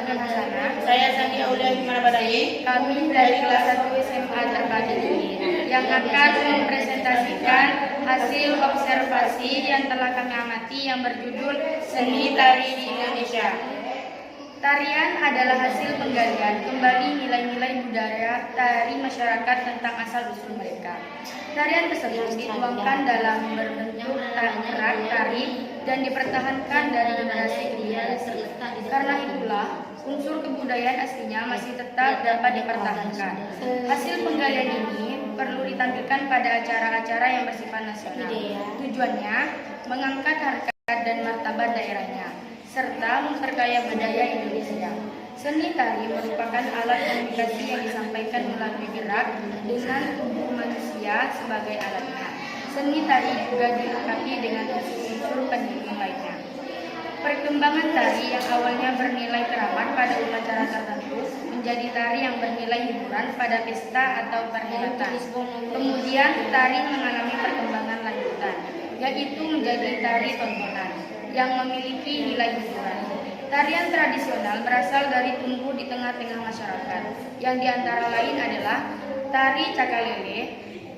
Nur Hasanah. Saya Sandi Aulia Himarbadai. Kami dari kelas 1 SMA Terbagi yang akan mempresentasikan hasil observasi yang telah kami amati yang berjudul Seni Tari di Indonesia. Tarian adalah hasil penggalian kembali nilai-nilai budaya tari masyarakat tentang asal-usul mereka. Tarian tersebut dituangkan dalam berbentuk gerak tari dan dipertahankan dari generasi ke generasi. Karena itulah, unsur kebudayaan aslinya masih tetap dapat dipertahankan. Hasil penggalian ini perlu ditampilkan pada acara-acara yang bersifat nasional. Tujuannya, mengangkat harkat dan martabat daerahnya, serta memperkaya budaya Indonesia. Seni tari merupakan alat komunikasi yang disampaikan melalui gerak dengan tubuh manusia sebagai alatnya. Seni tari juga dilengkapi dengan unsur-unsur pendukung lainnya. Perkembangan tari yang awalnya bernilai keramat pada upacara tertentu menjadi tari yang bernilai hiburan pada pesta atau perhelatan. Kemudian tari mengalami perkembangan lanjutan, yaitu menjadi tari tontonan yang memiliki nilai hiburan. Tarian tradisional berasal dari tumbuh di tengah-tengah masyarakat, yang diantara lain adalah tari cakalele,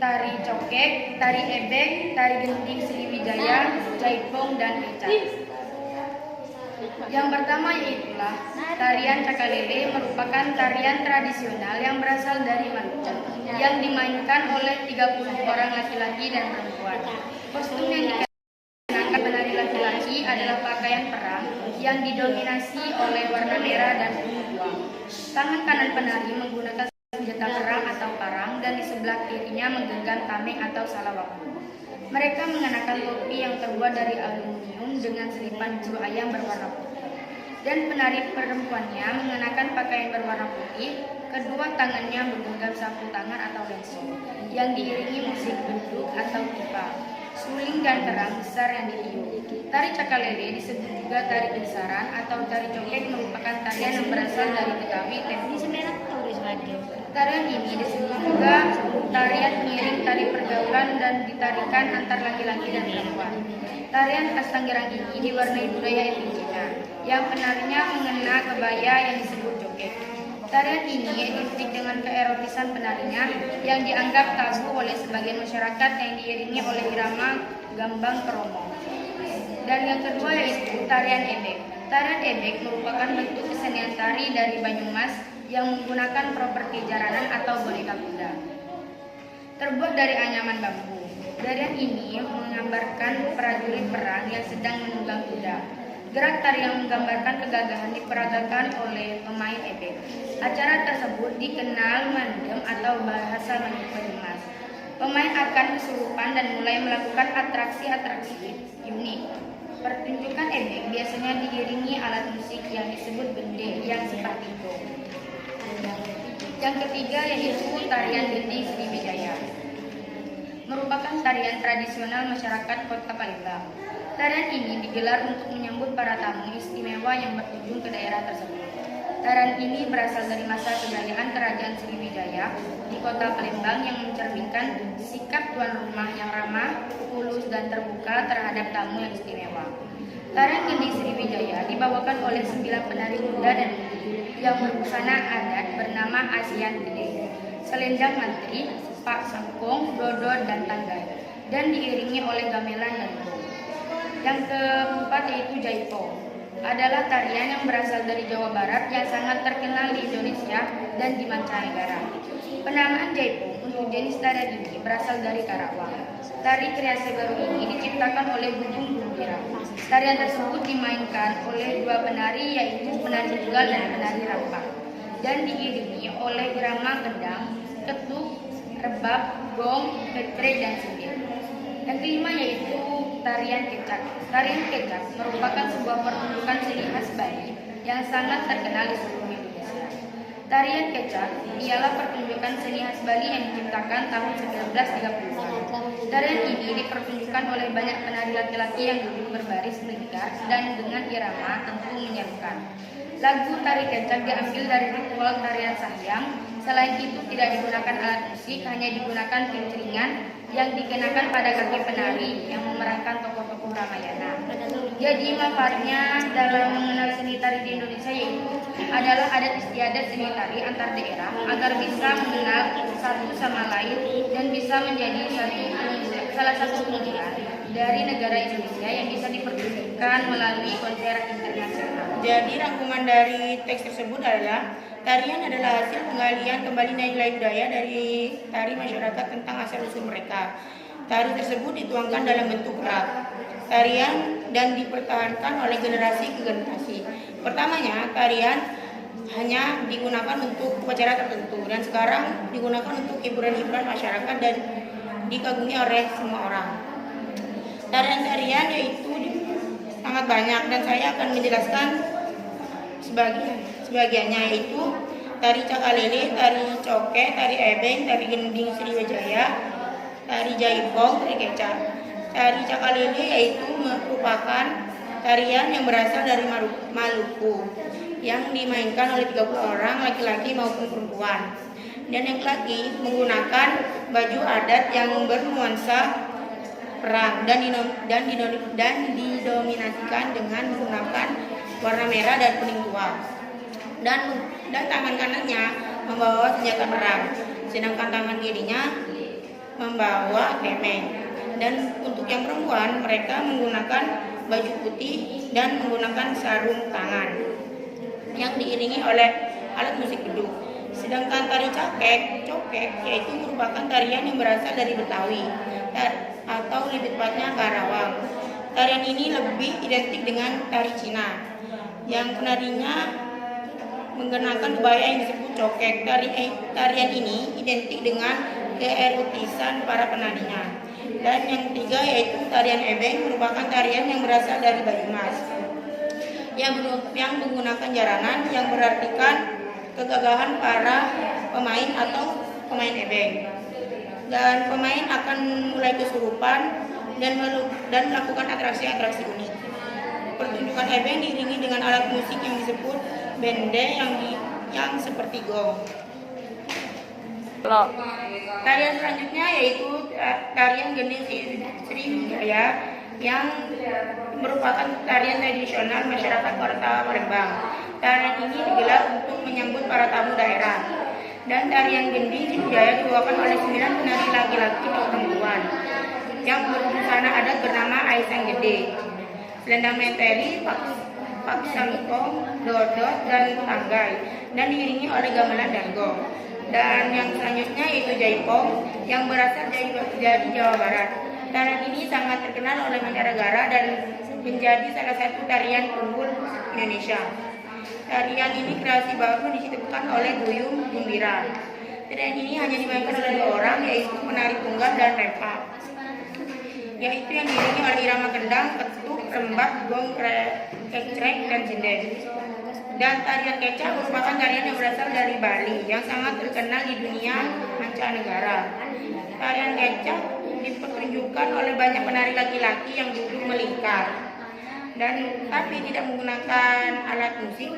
tari cokek, tari ebek, tari genting Sriwijaya, jaipong, dan kecak. Yang pertama yaitulah tarian cakalele merupakan tarian tradisional yang berasal dari Maluku, yang dimainkan oleh 30 orang laki-laki dan perempuan. Kostum yang dikenakan penari laki-laki adalah pakaian perang yang didominasi oleh warna merah dan ungu buang. Tangan kanan penari menggunakan senjata perang atau parang dan di sebelah kirinya menggenggam tameng atau salawaku. Mereka mengenakan topi yang terbuat dari aluminium dengan selipan bulu ayam berwarna putih. Dan penari perempuannya mengenakan pakaian berwarna putih, kedua tangannya menggenggam sapu tangan atau lenso, yang diiringi musik duduk atau pipa, suling dan kerang besar yang ditiup. Tari cakalele disebut juga tari besaran atau tari cokek merupakan tarian yang berasal dari Betawi Tempo. Tarian ini disebut juga tarian pengiring tari pergaulan dan ditarikan antar laki-laki dan perempuan. Tarian khas Tangerang ini diwarnai budaya etnik Cina, yang penarinya mengena kebaya yang disebut joget. Tarian ini identik dengan keerotisan penarinya yang dianggap tabu oleh sebagian masyarakat yang diiringi oleh irama gambang kromo. Dan yang kedua yaitu tarian ebek. Tarian ebek merupakan bentuk kesenian tari dari Banyumas yang menggunakan properti jaranan atau boneka kuda, terbuat dari anyaman bambu. Tarian ini menggambarkan prajurit perang yang sedang menunggang kuda. Gerak tari yang menggambarkan kegagahan diperagakan oleh pemain ebek. Acara tersebut dikenal mandem atau bahasa Banyumas. Pemain akan kesurupan dan mulai melakukan atraksi-atraksi unik. Pertunjukan ebek biasanya diiringi alat musik yang disebut bende yang seperti itu. Yang ketiga yaitu tarian genting Sriwijaya, merupakan tarian tradisional masyarakat Kota Palembang. Tarian ini digelar untuk menyambut para tamu istimewa yang berkunjung ke daerah tersebut. Tarian ini berasal dari masa kejayaan Kerajaan Sriwijaya di Kota Palembang yang mencerminkan sikap tuan rumah yang ramah, tulus, dan terbuka terhadap tamu yang istimewa. Tarian genting Sriwijaya dibawakan oleh 9 penari muda dan mudi yang berbusana adat bernama Asian Gede, Selendang Mantri, Pak Sangkong, Dodot, dan Tanggai, dan diiringi oleh gamelan dan gong. Yang keempat yaitu jaipong, adalah tarian yang berasal dari Jawa Barat yang sangat terkenal di Indonesia dan di mancanegara. Penamaan jaipong untuk jenis tarian ini berasal dari Karawang. Tari kreasi baru ini diciptakan oleh Bubung Bumbira. Tarian tersebut dimainkan oleh 2 penari yaitu penari tunggal dan penari rampak, dan diiringi oleh irama gendang, ketuk, rebab, gong, ketre, dan sindir. Yang kelima yaitu tarian kecak. Tarian kecak merupakan sebuah pertunjukan seni khas Bali yang sangat terkenal di seluruh Indonesia. Tarian kecak ialah pertunjukan seni khas Bali yang diciptakan tahun 1930-an. Tarian ini dipertunjukkan oleh banyak penari laki-laki yang duduk berbaris melingkar dan dengan irama tentu menyerukan. Lagu tari kecak diambil dari ritual tarian sahyang. Selain itu tidak digunakan alat musik, hanya digunakan pincringan yang dikenakan pada kaki penari yang memerankan tokoh-tokoh Ramayana. Jadi manfaatnya dalam mengenal seni tari di Indonesia yaitu adalah adat istiadat seni tari antar daerah agar bisa mengenal satu sama lain dan bisa menjadi salah satu keunggulan dari negara Indonesia yang bisa dipertunjukkan melalui konser internasional. Jadi rangkuman dari teks tersebut adalah tarian adalah hasil penggalian kembali nilai budaya dari tari masyarakat tentang asal-usul mereka. Tari tersebut dituangkan dalam bentuk rap, tarian dan dipertahankan oleh generasi ke generasi. Pertamanya, tarian hanya digunakan untuk upacara tertentu dan sekarang digunakan untuk hiburan-hiburan masyarakat dan dikagumi oleh semua orang. Tarian-tarian yaitu sangat banyak dan saya akan menjelaskan sebagiannya, yaitu tari cakalele, tari coke, tari ebeng, tari gending Sriwijaya, tari jaipong, tari kecak. Tari cakalele yaitu merupakan tarian yang berasal dari Maluku yang dimainkan oleh 30 orang laki-laki maupun perempuan. Dan yang laki menggunakan baju adat yang bernuansa perang dan didominasikan dengan menggunakan warna merah dan kuning tua. Dan tangan kanannya membawa senjata perang, sedangkan tangan kirinya membawa kemeng. Dan untuk yang perempuan, mereka menggunakan baju putih dan menggunakan sarung tangan yang diiringi oleh alat musik beduk. Sedangkan tari cokek yaitu merupakan tarian yang berasal dari Betawi atau lebih tepatnya Karawang. Tarian ini lebih identik dengan tari Cina yang penarinya mengenakan kebaya yang disebut cokek. Tarian ini identik dengan keerotisan para penarinya. Dan yang ketiga yaitu tarian ebeng, merupakan tarian yang berasal dari Banyumas yang menggunakan jaranan yang berartikan kegagahan para pemain atau pemain ebeng. Dan pemain akan mulai kesurupan dan melakukan atraksi-atraksi unik. Pertunjukan ebeng diiringi dengan alat musik yang disebut bende yang seperti gong. Tarian selanjutnya yaitu tarian gending Sriwijaya yang merupakan tarian tradisional masyarakat Kota Palembang. Tarian ini digelar untuk menyambut para tamu daerah. Dan tarian gending Sriwijaya dibawakan oleh 9 penari laki-laki atau perempuan yang berbusana adat bernama Aisang Gede, selendang menteri, paksangkong, dodot, dan tanggai, dan diiringi oleh gamelan dan gong. Dan yang selanjutnya yaitu jaipong yang berasal dari Jawa Barat. Tarian ini sangat terkenal oleh mancanegara dan menjadi salah satu tarian unggul Indonesia. Tarian ini kreasi baru diciptakan oleh Duyung Gumbira. Tarian ini hanya dimainkan oleh 2 orang, yaitu penari tunggal dan repak, yaitu yang diiringi oleh irama kendang, ketuk, rembak, gong, kecrek, dan jendeng. Dan tarian kecak merupakan tarian yang berasal dari Bali yang sangat terkenal di dunia mancanegara. Tarian kecak dipertunjukkan oleh banyak penari laki-laki yang duduk melingkar tapi tidak menggunakan alat musik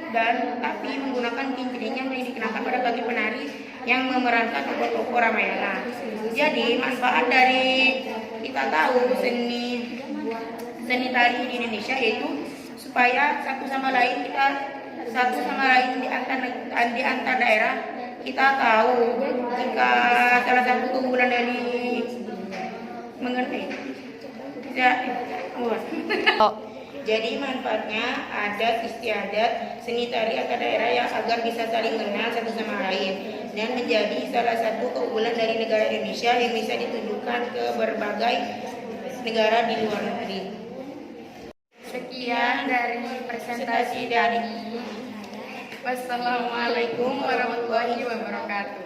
tapi menggunakan cincin yang dikenakan pada kaki penari yang memerankan tokoh-tokoh Ramayana. Jadi manfaat dari kita tahu seni tari di Indonesia yaitu supaya satu sama lain di antar daerah kita tahu jika salah satu keunggulan dari mengenai Jadi manfaatnya adat istiadat seni tari antar daerah yang agar bisa saling mengenal satu sama lain dan menjadi salah satu keunggulan dari negara Indonesia yang bisa ditunjukkan ke berbagai negara di luar negeri. Sekian dari presentasi dari Wassalamualaikum warahmatullahi wabarakatuh.